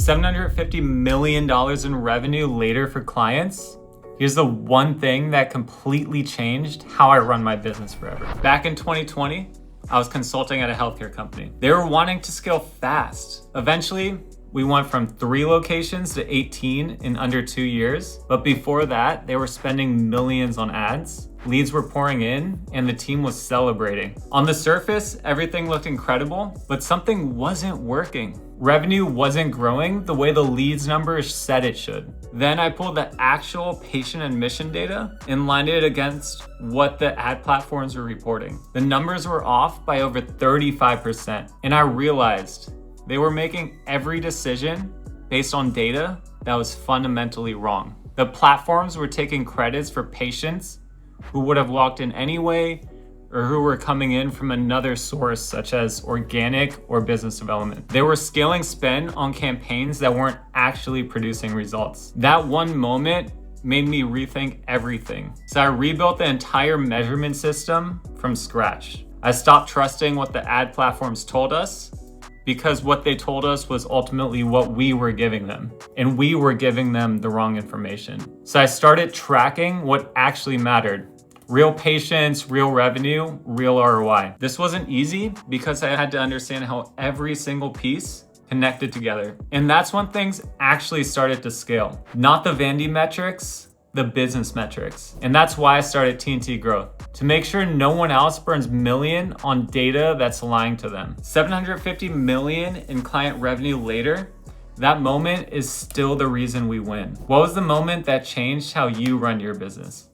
$750 million in revenue later for clients. Here's the one thing that completely changed how I run my business forever. Back in 2020, I was consulting at a healthcare company. They were wanting to scale fast. Eventually, we went from 3 locations to 18 in under 2 years. But before that, they were spending millions on ads. Leads were pouring in and the team was celebrating. On the surface, everything looked incredible, but something wasn't working. Revenue wasn't growing the way the leads numbers said it should. Then I pulled the actual patient admission data and lined it against what the ad platforms were reporting. The numbers were off by over 35%. And I realized they were making every decision based on data that was fundamentally wrong. The platforms were taking credits for patients who would have walked in anyway, or who were coming in from another source such as organic or business development. They were scaling spend on campaigns that weren't actually producing results. That one moment made me rethink everything. So I rebuilt the entire measurement system from scratch. I stopped trusting what the ad platforms told us, because what they told us was ultimately what we were giving them, and we were giving them the wrong information. So I started tracking what actually mattered. Real patients, real revenue, real ROI. This wasn't easy because I had to understand how every single piece connected together. And that's when things actually started to scale. Not the vanity metrics, the business metrics. And that's why I started TNT Growth, to make sure no one else burns million on data that's lying to them. 750 million in client revenue later, that moment is still the reason we win. What was the moment that changed how you run your business?